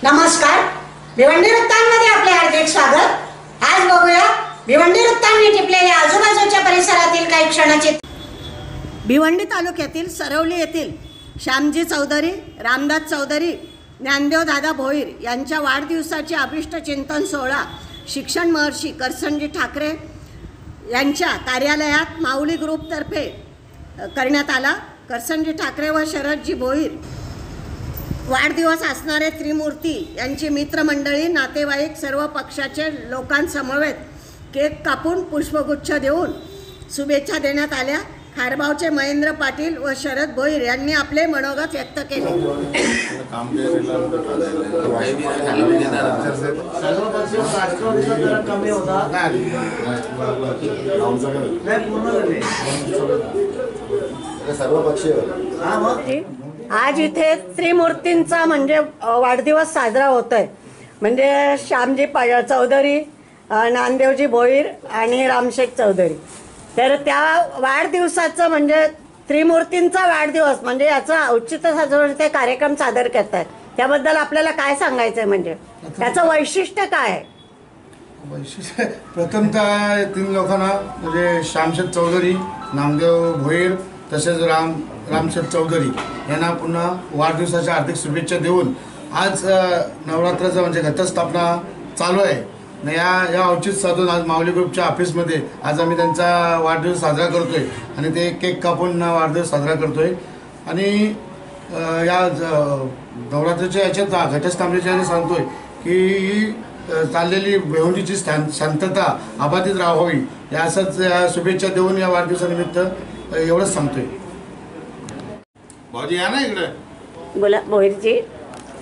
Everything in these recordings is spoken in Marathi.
नमस्कार, भिवंडी वृत्तांमध्ये आपले हार्दिक स्वागत। आज बघूया भिवंडी वृत्तांनी टिपलेल्या आजूबाजूच्या परिसरातील काही क्षणाचे। भिवंडी तालुक्यातील सरवली येथील श्यामजी चौधरी, रामदास चौधरी, ज्ञानदेव दादा भोईर यांच्या वाढदिवसाचे अभिष्ट चिंतन सोहळा शिक्षण महर्षी करसनजी ठाकरे यांच्या कार्यालयात माऊली ग्रुपतर्फे करण्यात आला। करसनजी ठाकरे व शरदजी भोईर वाढदिवस असणारे त्रिमूर्ती यांची मित्रमंडळी, नातेवाईक, सर्व पक्षाचे लोकांसमवेत केक कापून पुष्पगुच्छ देऊन शुभेच्छा देण्यात आल्या। खारबावचे महेंद्र पाटील व शरद भोईर यांनी आपले मनोगत व्यक्त केले। आज इथे त्रिमूर्तींचा म्हणजे वाढदिवस साजरा होतोय। म्हणजे श्यामजी चौधरी, नामदेवजी भोईर आणि रामशेठ चौधरी। तर त्या वाढदिवसाचं म्हणजे त्रिमूर्तींचा वाढदिवस म्हणजे याचा औचित्य साधून ते कार्यक्रम सादर करतात। त्याबद्दल आपल्याला काय सांगायचंय, म्हणजे त्याचं वैशिष्ट्य काय आहे? वैशिष्ट्य प्रथमतः तीन लोकांना म्हणजे श्यामशेठ चौधरी, नामदेव भोईर तसेच रामशेठ चौधरी यांना पुन्हा वाढदिवसाच्या हार्दिक शुभेच्छा देऊन आज नवरात्राचं म्हणजे घटस्थापना चालू आहे। या औचित्य साधून आज माऊली ग्रुपच्या ऑफिसमध्ये आज आम्ही त्यांचा वाढदिवस साजरा करतोय आणि ते केक कापून वाढदिवस साजरा करतोय। आणि या नवरात्राच्या याच्यात घटस्थापनेच्या सांगतोय की चाललेली भिवंडीची शांतता अबाधित राहावी या असंच शुभेच्छा देऊन या वाढदिवसानिमित्त एवढंच सांगतोय। भाऊजी या ना इकडे। बोला भोईरजी,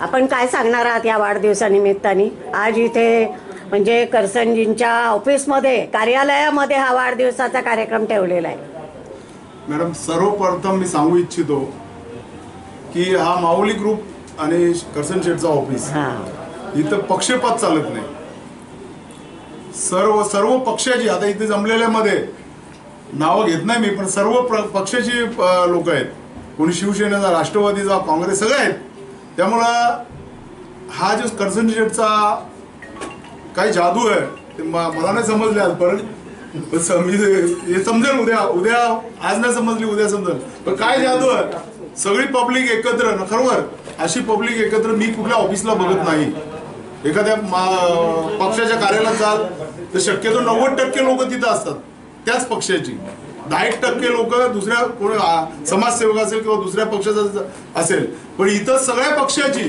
आपण काय सांगणार आहात या वाढदिवसानिमित्ताने? आज इथे म्हणजे करसनजींच्या ऑफिसमध्ये कार्यालयामध्ये हा वाढदिवसाचा कार्यक्रम ठेवलेला आहे। मॅडम, सर्वप्रथम मी सांगू इच्छितो की हा माऊली ग्रुप आणि करसन शेठचा ऑफिस इथं पक्षपात चालत नाही। सर्व पक्षाची आता इथे जमलेल्यामध्ये नावं घेत नाही मी, पण सर्व पक्षाची लोक आहेत। कोणी शिवसेनेचा, राष्ट्रवादीचा, काँग्रेस सगळे आहेत। त्यामुळं हा जो करसन शेठचा काही जादू आहे ते मला नाही समजले आजपर्यंत, हे समजेल उद्या आज नाही समजली उद्या समजेल। पण काय जादू आहे, सगळी पब्लिक एकत्र ना, खरोखर अशी पब्लिक एकत्र मी कुठल्या ऑफिसला बघत नाही। एखाद्या पक्षाच्या कार्यालयात जाल तर शक्यतो 90% लोक तिथं असतात त्याच पक्षाची, 10% लोक दुसऱ्या कोणी समाजसेवक असेल किंवा दुसऱ्या पक्षाचा असेल, पण इथं सगळ्या पक्षाची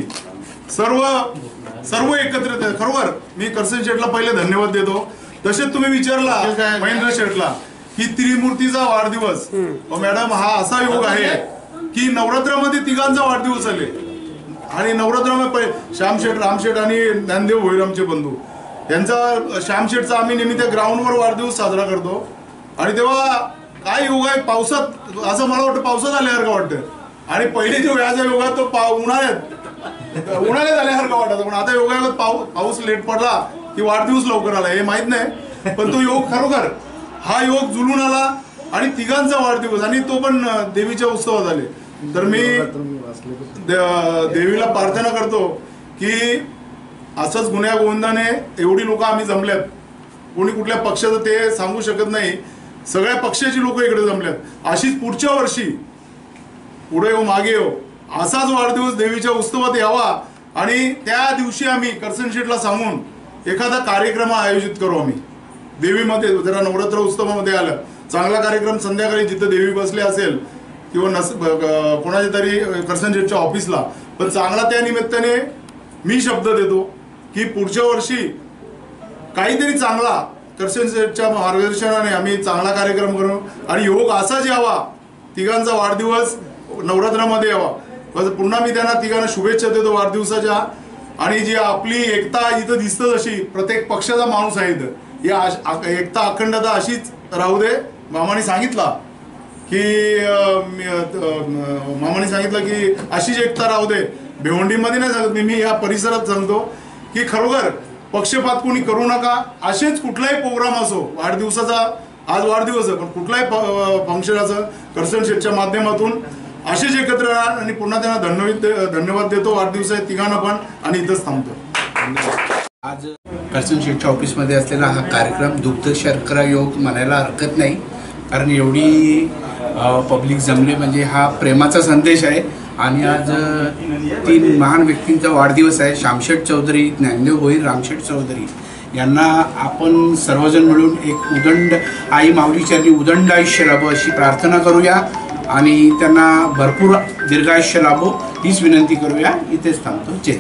सर्व एकत्रित आहे। खरोखर मी करसन शेठला पहिले धन्यवाद देतो। तसेच तुम्ही विचारला महेंद्र शेठला की त्रिमूर्तीचा वाढदिवस, मॅडम हा असा योग आहे की नवरात्रामध्ये तिघांचा वाढदिवस आले आणि नवरात्रामध्ये श्यामशेठ, रामशेठ आणि ज्ञानदेव भोईर आमचे बंधू यांचा श्यामशेठचा आम्ही नेहमी त्या ग्राउंडवर वाढदिवस साजरा करतो। आणि तेव्हा काय योग आहे, पावसात असं मला वाटतं पावसात आल्यासारखं वाटतं। आणि पहिले जो व्याजा योगा तो उन्हाळ्यात आल्यासारखं वाटतं, पण आता योगायोगात पाऊस लेट पडला की वाढदिवस लवकर आला हे माहित नाही, पण तो योग खरोखर हा योग जुलून आला आणि तिघांचा वाढदिवस आणि तो पण देवीच्या उत्सवात आले। तर मी देवीला प्रार्थना करतो की असंच गुन्ह्या गोविंदाने एवढी लोक आम्ही जमल्यात, कोणी कुठल्या पक्षाचं ते सांगू शकत नाही, सगळ्या पक्षाची लोक इकडे जमल्यात। अशीच पुढच्या वर्षी पुढे येऊ मागे येऊ असाच वाढदिवस देवीच्या उत्सवात यावा आणि त्या दिवशी आम्ही करसन शेठला सांगून एखादा कार्यक्रम आयोजित करू। आम्ही देवीमध्ये जरा नवरात्र उत्सवामध्ये आलं चांगला कार्यक्रम संध्याकाळी जिथं देवी बसले असेल किंवा कोणाच्या तरी करसन शेठच्या ऑफिसला, पण चांगला त्या निमित्ताने मी शब्द देतो की पुढच्या वर्षी काहीतरी चांगला करसन शेठच्या मार्गदर्शनाने आम्ही चांगला कार्यक्रम करू आणि योग असाच यावा, तिघांचा वाढदिवस नवरात्रामध्ये यावा। पुन्हा मी त्यांना तिघांना शुभेच्छा देतो वाढदिवसाच्या। आणि जी आपली एकता इथं दिसतं जशी प्रत्येक पक्षाचा माणूस आहे इथं, या एकता अखंडता अशीच राहू दे। मामाने सांगितलं की अशीच एकता राहू दे। भिवंडीमध्ये नाही सांगत मी या परिसरात सांगतो की खरोखर पक्षपात कोणी करू नका। असेच कुठलाही प्रोग्राम असो, वाढदिवसाचा आज वाढदिवस आहे पण कुठलाही फंक्शन असं करसन शेठच्या माध्यमातून असेच एकत्र राहा आणि पुन्हा त्यांना धन्यवाद देतो. वाढदिवस आहे तिघांना पण आणि इथंच थांबतो. आज करसन शेठच्या ऑफिसमध्ये असलेला हा कार्यक्रम दुग्ध शर्करा योग म्हणायला हरकत नाही, कारण एवढी पब्लिक जमले म्हणजे हा प्रेमाचा संदेश आहे. आणि आज 3 महान व्यक्तींचा वाढदिवस आहे. शामशेठ चौधरी, ज्ञानदेव भोईर, रामशेठ चौधरी यांना आपण सर्वजण मिळून एक उदंड आई माऊली चरणी उदंड आयुष्य लाभो अशी प्रार्थना करूया आणि त्यांना भरपूर दीर्घायुष्य लाभो हीच विनंती करूया. इथेच थांबतो. जय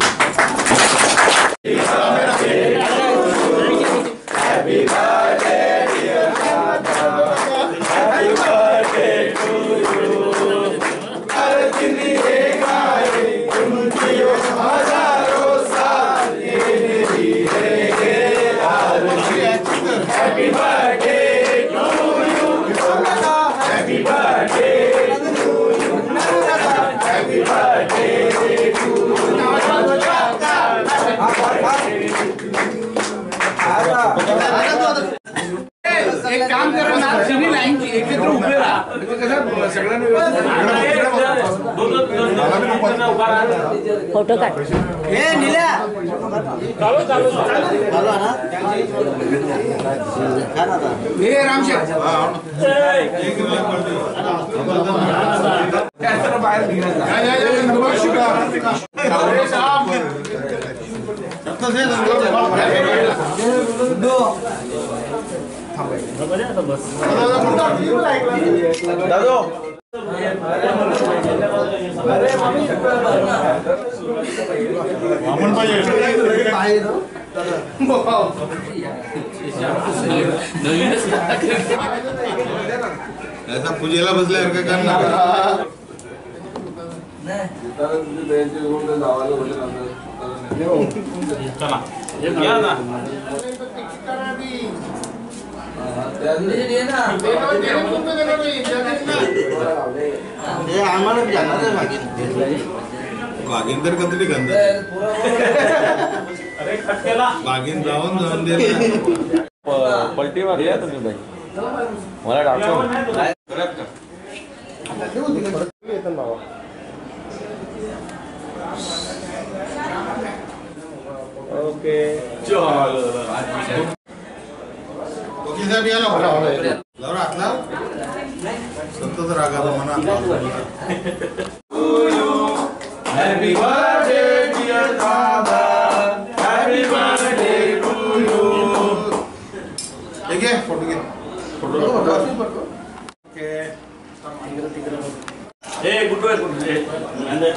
एक काम करा ना, तिन्ही लाईन एकत्र उभे राहा. फोटो काढ. हे रामशेठ बाहेर पूजेला बसल्यासारखं करणार. वाघीन तर कधी गंध वाघीन जाऊन जाऊन दे पलटी मारली तुम्ही बाई मला डाकून ओके साहेब याला हातला सतत रागाचा मनात. Happy birthday dear Baba, happy birthday to you. ठीक आहे, फोटो घे. Hey, good boy, good boy.